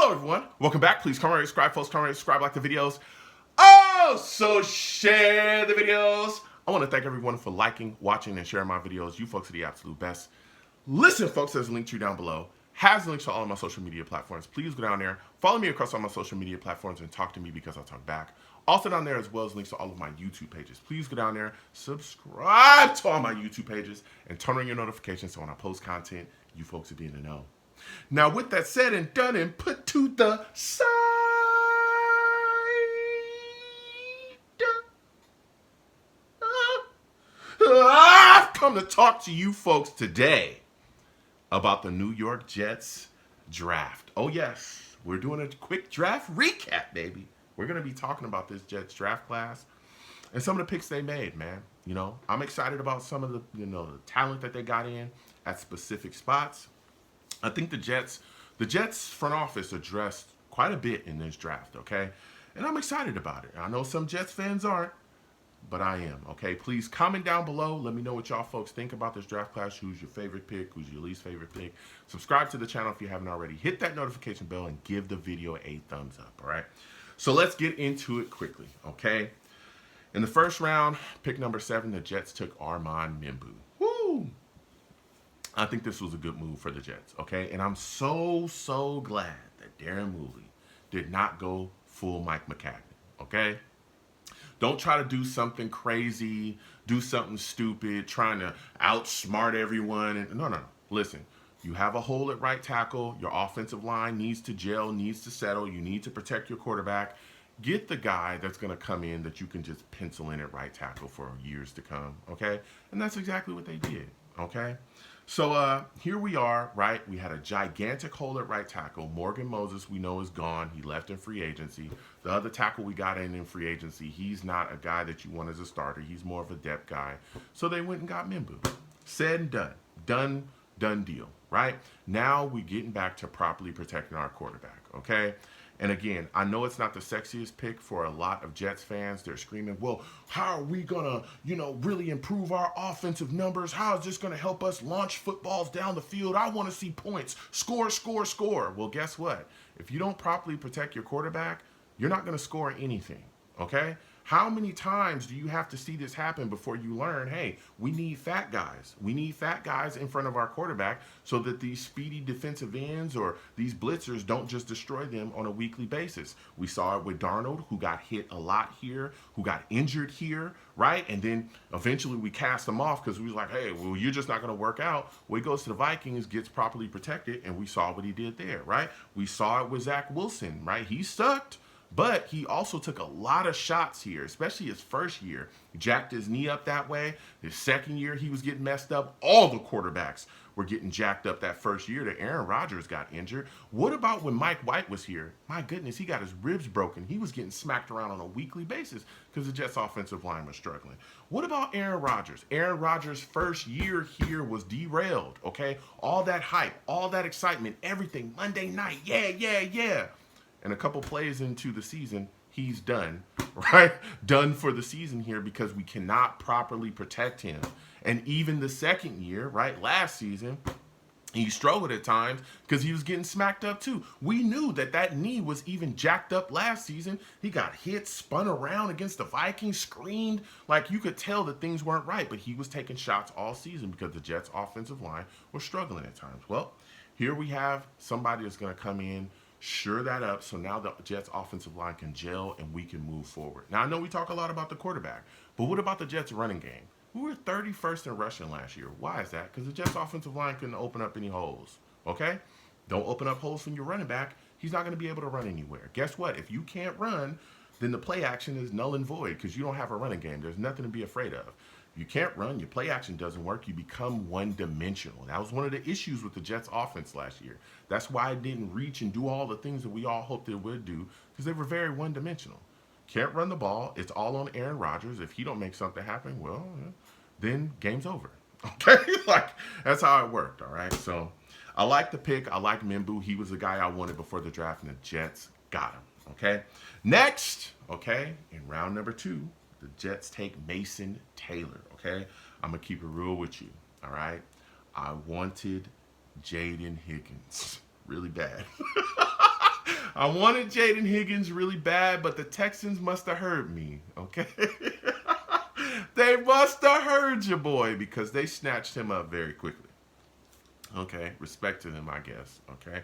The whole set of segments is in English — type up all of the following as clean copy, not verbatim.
Hello everyone, welcome back. Please comment, subscribe, folks. Comment, subscribe, like the videos. Also share the videos. I want to thank everyone for liking, watching, and sharing my videos. You folks are the absolute best. Listen, folks, there's a link to you down below. Has links to all of my social media platforms. Please go down there, follow me across all my social media platforms, and talk to me because I'll talk back. Also down there as well as links to all of my YouTube pages. Please go down there, subscribe to all my YouTube pages, and turn on your notifications so when I post content, you folks will be in the know. Now, with that said and done and put to the side, I've come to talk to you folks today about the New York Jets draft. Oh, yes, we're doing a quick draft recap, baby. We're going to be talking about this Jets draft class and some of the picks they made, man. You know, I'm excited about some of the, the talent that they got in at specific spots. I think the Jets front office addressed quite a bit in this draft, okay? And I'm excited about it. I know some Jets fans aren't, but I am, okay? Please comment down below. Let me know what y'all folks think about this draft class. Who's your favorite pick? Who's your least favorite pick? Subscribe to the channel if you haven't already. Hit that notification bell and give the video a thumbs up, all right? So let's get into it quickly, okay? In the first round, pick number 7, the Jets took Armand Membou. Woo! I think this was a good move for the Jets, okay? And I'm so glad that Darren Mooley did not go full Mike McCagnon, okay? Don't try to do something crazy, do something stupid, trying to outsmart everyone. No. Listen, you have a hole at right tackle. Your offensive line needs to gel, needs to settle. You need to protect your quarterback. Get the guy that's going to come in that you can just pencil in at right tackle for years to come, okay? And that's exactly what they did, okay? So here we are, right? We had a gigantic hole at right tackle. Morgan Moses, we know, is gone. He left in free agency. The other tackle we got in free agency, he's not a guy that you want as a starter. He's more of a depth guy. So they went and got Membou. Said and done. Done deal, right? Now we're getting back to properly protecting our quarterback, okay? And again, I know it's not the sexiest pick for a lot of Jets fans. They're screaming, well, how are we going to, really improve our offensive numbers? How is this going to help us launch footballs down the field? I want to see points. Score, score, score. Well, guess what? If you don't properly protect your quarterback, you're not going to score anything, okay? How many times do you have to see this happen before you learn, hey, we need fat guys. We need fat guys in front of our quarterback so that these speedy defensive ends or these blitzers don't just destroy them on a weekly basis. We saw it with Darnold, who got hit a lot here, who got injured here, right? And then eventually we cast him off because we was like, hey, well, you're just not going to work out. Well, he goes to the Vikings, gets properly protected, and we saw what he did there, right? We saw it with Zach Wilson, right? He sucked. But he also took a lot of shots here, especially his first year. He jacked his knee up that way. His second year, he was getting messed up. All the quarterbacks were getting jacked up that first year that Aaron Rodgers got injured. What about when Mike White was here? My goodness, he got his ribs broken. He was getting smacked around on a weekly basis because the Jets' offensive line was struggling. What about Aaron Rodgers? Aaron Rodgers' first year here was derailed, okay? All that hype, all that excitement, everything, Monday night, yeah. And a couple plays into the season, he's done, right? Done for the season here because we cannot properly protect him. And even the second year, right, last season, he struggled at times because he was getting smacked up too. We knew that knee was even jacked up last season. He got hit, spun around against the Vikings, screamed. Like you could tell that things weren't right, but he was taking shots all season because the Jets' offensive line was struggling at times. Well, here we have somebody that's going to come in, sure that up, so now the Jets offensive line can gel and we can move forward. Now, I know we talk a lot about the quarterback, but what about the Jets running game? We were 31st in rushing last year. Why is that? Because the Jets offensive line couldn't open up any holes, okay? Don't open up holes from your running back. He's not going to be able to run anywhere. Guess what? If you can't run, then the play action is null and void because you don't have a running game. There's nothing to be afraid of. You can't run, your play action doesn't work, you become one-dimensional. That was one of the issues with the Jets offense last year. That's why it didn't reach and do all the things that we all hoped it would do, because they were very one-dimensional. Can't run the ball, it's all on Aaron Rodgers. If he don't make something happen, well, then game's over. Okay? Like, that's how it worked, all right? So, I like the pick, I like Membou. He was the guy I wanted before the draft, and the Jets got him, okay? Next, okay, in round number 2, the Jets take Mason Taylor, okay? I'm going to keep it real with you, all right? I wanted Jaden Higgins really bad. I wanted Jaden Higgins really bad, but the Texans must have heard me, okay? They must have heard you, boy, because they snatched him up very quickly. Okay, respect to them, I guess. Okay,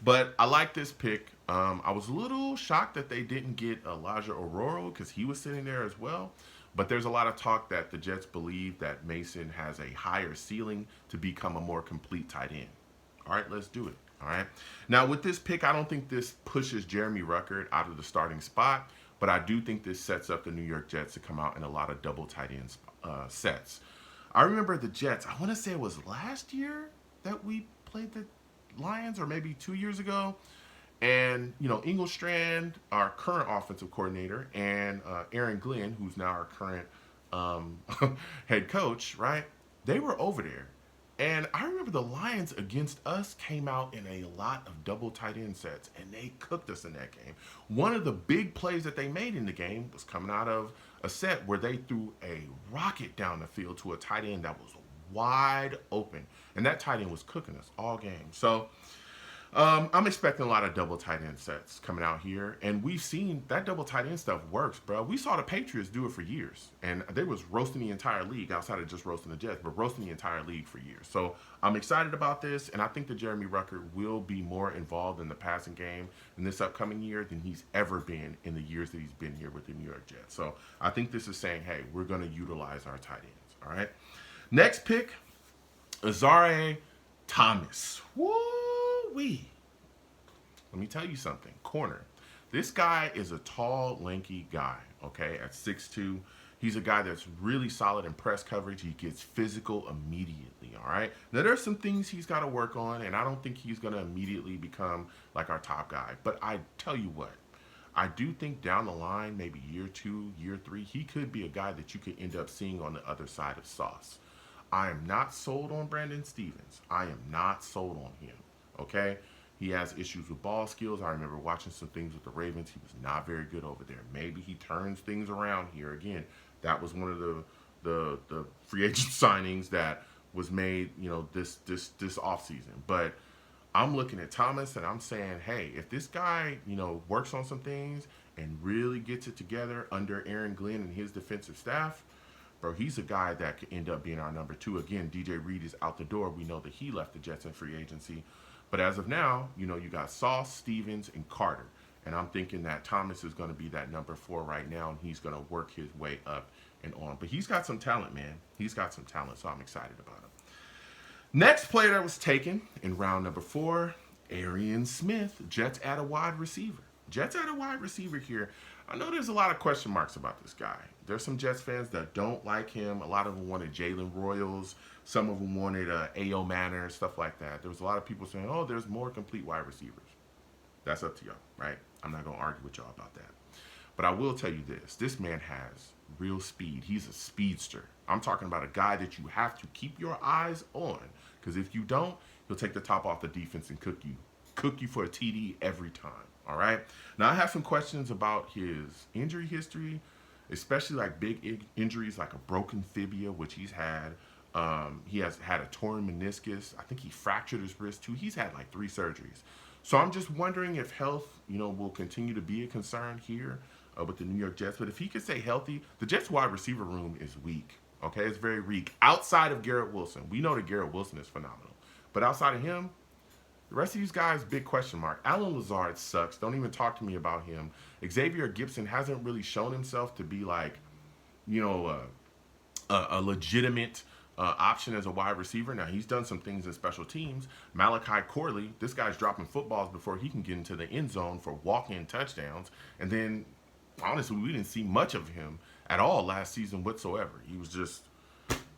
but I like this pick. I was a little shocked that they didn't get Elijah Aurora because he was sitting there as well. But there's a lot of talk that the Jets believe that Mason has a higher ceiling to become a more complete tight end. All right, let's do it. All right. Now with this pick, I don't think this pushes Jeremy Ruckert out of the starting spot, but I do think this sets up the New York Jets to come out in a lot of double tight end sets. I remember the Jets. I want to say it was last year that we played the Lions, or maybe 2 years ago. And, Inglestrand, our current offensive coordinator, and Aaron Glenn, who's now our current um, head coach, right? They were over there. And I remember the Lions against us came out in a lot of double tight end sets, and they cooked us in that game. One of the big plays that they made in the game was coming out of a set where they threw a rocket down the field to a tight end that was wide open. And that tight end was cooking us all game. So I'm expecting a lot of double tight end sets coming out here. And we've seen that double tight end stuff works, bro. We saw the Patriots do it for years. And they was roasting the entire league outside of just roasting the Jets, but roasting the entire league for years. So I'm excited about this. And I think that Jeremy Ruckert will be more involved in the passing game in this upcoming year than he's ever been in the years that he's been here with the New York Jets. So I think this is saying, hey, we're going to utilize our tight ends. All right. Next pick, Azare Thomas. Woo-wee. Let me tell you something. Corner. This guy is a tall, lanky guy, okay, at 6'2". He's a guy that's really solid in press coverage. He gets physical immediately, all right? Now, there's some things he's got to work on, and I don't think he's going to immediately become like our top guy. But I tell you what, I do think down the line, maybe year 2, year 3, he could be a guy that you could end up seeing on the other side of Sauce. I am not sold on Brandon Stevens. I am not sold on him, okay? He has issues with ball skills. I remember watching some things with the Ravens. He was not very good over there. Maybe he turns things around here. Again, that was one of the free agent signings that was made, this offseason. But I'm looking at Thomas and I'm saying, hey, if this guy, works on some things and really gets it together under Aaron Glenn and his defensive staff, bro, he's a guy that could end up being our number 2. Again, DJ Reed is out the door. We know that he left the Jets in free agency. But as of now, you got Sauce, Stevens, and Carter. And I'm thinking that Thomas is going to be that number 4 right now, and he's going to work his way up and on. But he's got some talent, man. He's got some talent, so I'm excited about him. Next player that was taken in round number 4, Arian Smith. Jets add a wide receiver. Jets add a wide receiver here. I know there's a lot of question marks about this guy. There's some Jets fans that don't like him. A lot of them wanted Jalen Royals. Some of them wanted A.O. Manor, stuff like that. There was a lot of people saying, oh, there's more complete wide receivers. That's up to y'all, right? I'm not going to argue with y'all about that. But I will tell you this. This man has real speed. He's a speedster. I'm talking about a guy that you have to keep your eyes on. Because if you don't, he'll take the top off the defense and cook you for a TD every time. All right? Now, I have some questions about his injury history, especially like big injuries like a broken fibia, which he's had. He has had a torn meniscus. I think he fractured his wrist too. He's had like 3 surgeries. So I'm just wondering if health, will continue to be a concern here with the New York Jets. But if he could stay healthy, the Jets wide receiver room is weak. Okay, it's very weak. Outside of Garrett Wilson, we know that Garrett Wilson is phenomenal. But outside of him, the rest of these guys, big question mark. Alan Lazard sucks. Don't even talk to me about him. Xavier Gibson hasn't really shown himself to be like, a legitimate option as a wide receiver. Now, he's done some things in special teams. Malachi Corley, this guy's dropping footballs before he can get into the end zone for walk-in touchdowns. And then, honestly, we didn't see much of him at all last season whatsoever. He was just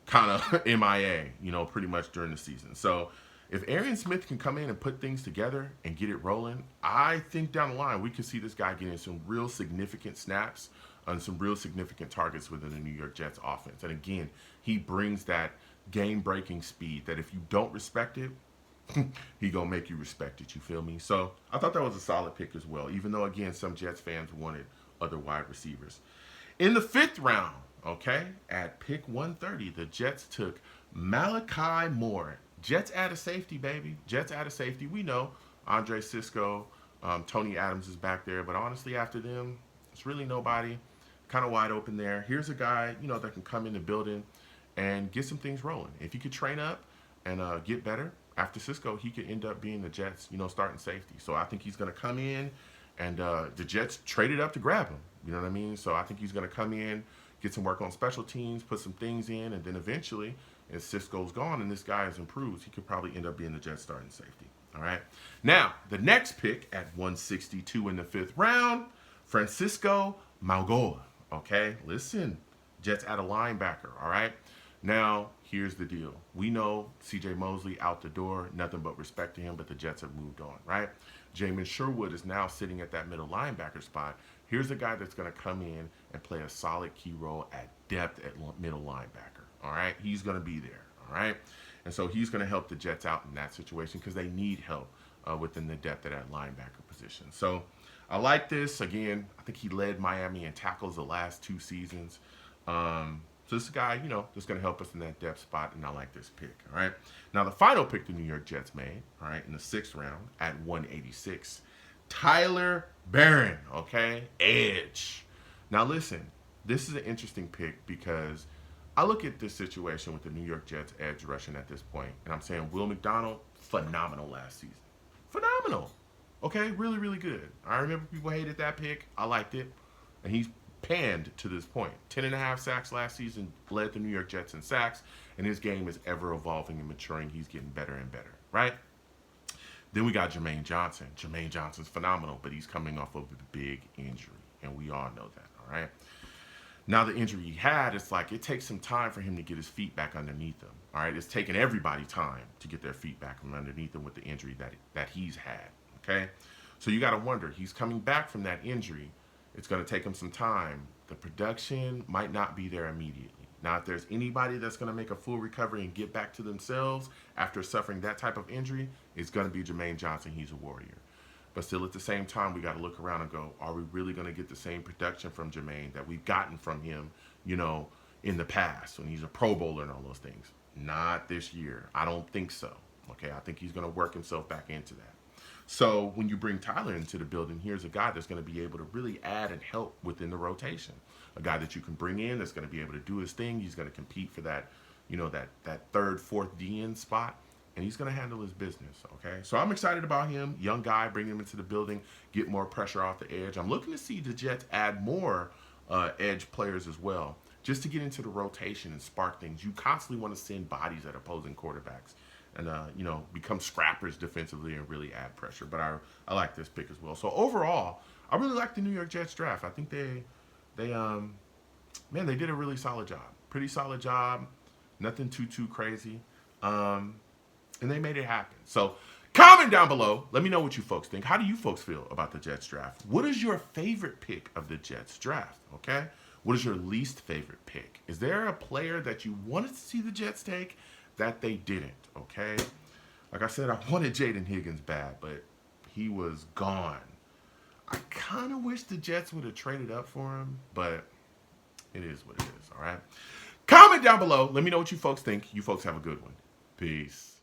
kind of MIA, pretty much during the season. So if Arian Smith can come in and put things together and get it rolling, I think down the line we could see this guy getting some real significant snaps on some real significant targets within the New York Jets offense. And again, he brings that game-breaking speed that if you don't respect it, he gonna make you respect it, you feel me? So I thought that was a solid pick as well, even though, again, some Jets fans wanted other wide receivers. In the 5th round, okay, at pick 130, the Jets took Malachi Moore. Jets add a safety, baby. Jets add a safety. We know Andre Sisco Tony Adams is back there, but honestly, after them, it's really nobody. Kind of wide open there. Here's a guy, that can come in the building and get some things rolling. If he could train up and get better after Cisco, he could end up being the Jets, starting safety. So I think he's going to come in, and the Jets traded up to grab him. You know what I mean? So I think he's going to come in, get some work on special teams, put some things in, and then eventually, if Cisco's gone and this guy has improved, he could probably end up being the Jets starting safety. All right. Now, the next pick at 162 in the 5th round, Francisco Mauigoa. Okay, listen, Jets add a linebacker. All right. Now, here's the deal. We know C.J. Mosley out the door, nothing but respect to him, but the Jets have moved on, right? Jamin Sherwood is now sitting at that middle linebacker spot. Here's a guy that's going to come in and play a solid key role at depth at middle linebacker, all right? He's going to be there, all right? And so he's going to help the Jets out in that situation because they need help within the depth of that linebacker position. So I like this. Again, I think he led Miami in tackles the last 2 seasons. So this is a guy, that's going to help us in that depth spot, and I like this pick, all right? Now, the final pick the New York Jets made, all right, in the 6th round at 186, Tyler Barron, okay, edge. Now, listen, this is an interesting pick because I look at this situation with the New York Jets edge rushing at this point, and I'm saying Will McDonald, phenomenal last season. Phenomenal, okay, really, really good. I remember people hated that pick. I liked it, and he's panned to this point. 10.5 sacks last season, led the New York Jets in sacks, and his game is ever evolving and maturing. He's getting better and better, right? Then we got Jermaine Johnson. Jermaine Johnson's phenomenal, but he's coming off of a big injury, and we all know that, all right? Now, the injury he had, it's like it takes some time for him to get his feet back underneath him, all right? It's taken everybody time to get their feet back from underneath him with the injury that he's had, okay? So you got to wonder, he's coming back from that injury. It's going to take him some time. The production might not be there immediately. Now, if there's anybody that's going to make a full recovery and get back to themselves after suffering that type of injury, it's going to be Jermaine Johnson. He's a warrior. But still, at the same time, we got to look around and go, are we really going to get the same production from Jermaine that we've gotten from him, in the past when he's a Pro Bowler and all those things? Not this year. I don't think so. Okay, I think he's going to work himself back into that. So when you bring Tyler into the building, here's a guy that's going to be able to really add and help within the rotation. A guy that you can bring in that's going to be able to do his thing. He's going to compete for that, that 3rd, 4th DN spot, and he's going to handle his business, okay? So I'm excited about him. Young guy, bring him into the building, get more pressure off the edge. I'm looking to see the Jets add more edge players as well, just to get into the rotation and spark things. You constantly want to send bodies at opposing quarterbacks and, become scrappers defensively and really add pressure. But I like this pick as well. So overall, I really like the New York Jets draft. I think they did a really solid job. Pretty solid job. Nothing too crazy. And they made it happen. So comment down below. Let me know what you folks think. How do you folks feel about the Jets draft? What is your favorite pick of the Jets draft? Okay. What is your least favorite pick? Is there a player that you wanted to see the Jets take that they didn't? Okay. Like I said, I wanted Jaden Higgins bad, but he was gone. I kind of wish the Jets would have traded up for him, but it is what it is. All right. Comment down below. Let me know what you folks think. You folks have a good one. Peace.